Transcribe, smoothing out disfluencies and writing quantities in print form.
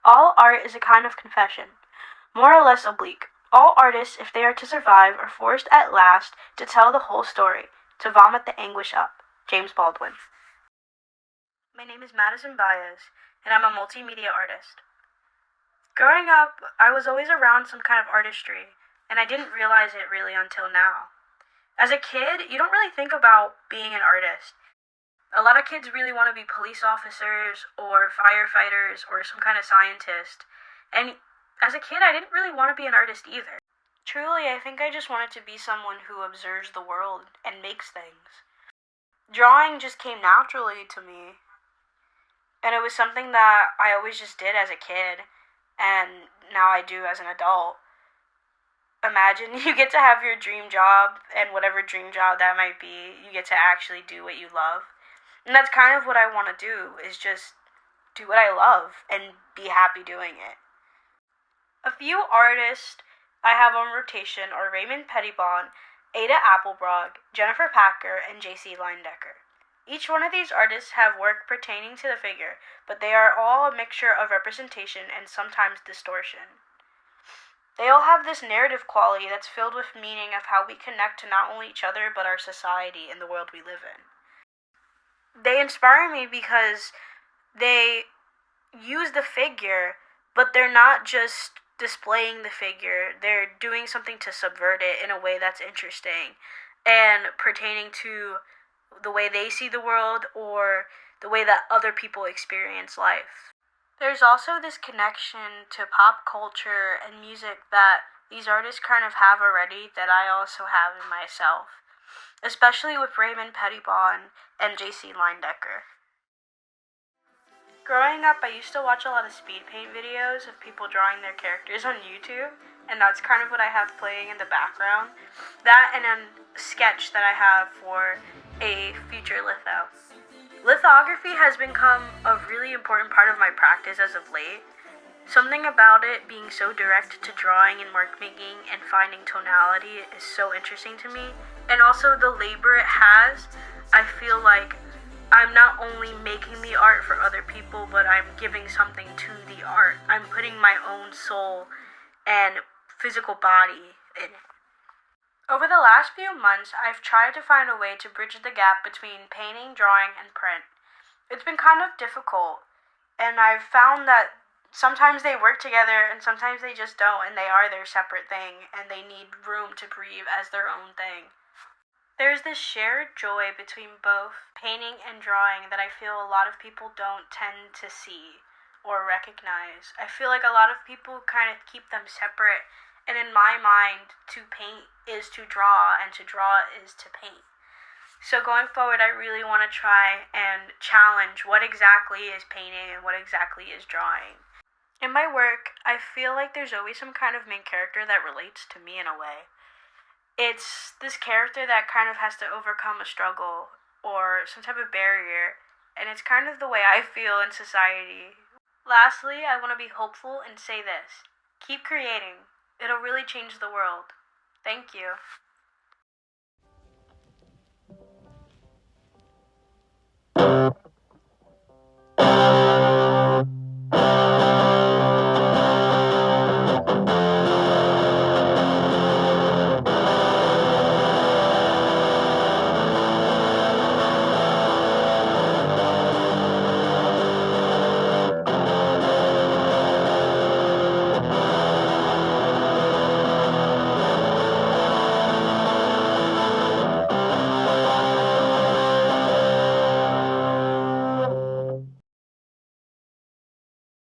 All art is a kind of confession, more or less oblique. All artists, if they are to survive, are forced at last to tell the whole story, to vomit the anguish up. James Baldwin. My name is Madison Baez, and I'm a multimedia artist. Growing up, I was always around some kind of artistry, and I didn't realize it really until now. As a kid, you don't really think about being an artist. A lot of kids really want to be police officers or firefighters or some kind of scientist. And as a kid, I didn't really want to be an artist either. Truly, I think I just wanted to be someone who observes the world and makes things. Drawing just came naturally to me. And it was something that I always just did as a kid, and now I do as an adult. Imagine you get to have your dream job, and whatever dream job that might be, you get to actually do what you love. And that's kind of what I want to do, is just do what I love and be happy doing it. A few artists I have on rotation are Raymond Pettibon, Ada Applebrog, Jennifer Packer, and J.C. Leyendecker. Each one of these artists have work pertaining to the figure, but they are all a mixture of representation and sometimes distortion. They all have this narrative quality that's filled with meaning of how we connect to not only each other, but our society and the world we live in. They inspire me because they use the figure, but they're not just displaying the figure. They're doing something to subvert it in a way that's interesting and pertaining to the way they see the world or the way that other people experience life. There's also this connection to pop culture and music that these artists kind of have already that I also have in myself, especially with Raymond Pettibon and J.C. Leyendecker. Growing up, I used to watch a lot of speed paint videos of people drawing their characters on YouTube, and that's kind of what I have playing in the background. That and a sketch that I have for a future litho. Lithography has become a really important part of my practice as of late. Something about it being so direct to drawing and work making and finding tonality is so interesting to me. And also the labor it has, I feel like I'm not only making the art for other people, but I'm giving something to the art. I'm putting my own soul and physical body in it. Over the last few months, I've tried to find a way to bridge the gap between painting, drawing, and print. It's been kind of difficult, and I've found that sometimes they work together and sometimes they just don't, and they are their separate thing, and they need room to breathe as their own thing. There's this shared joy between both painting and drawing that I feel a lot of people don't tend to see or recognize. I feel like a lot of people kind of keep them separate, and in my mind, to paint is to draw, and to draw is to paint. So going forward, I really want to try and challenge what exactly is painting and what exactly is drawing. In my work, I feel like there's always some kind of main character that relates to me in a way. It's this character that kind of has to overcome a struggle or some type of barrier, and it's kind of the way I feel in society. Lastly, I want to be hopeful and say this: keep creating. It'll really change the world. Thank you.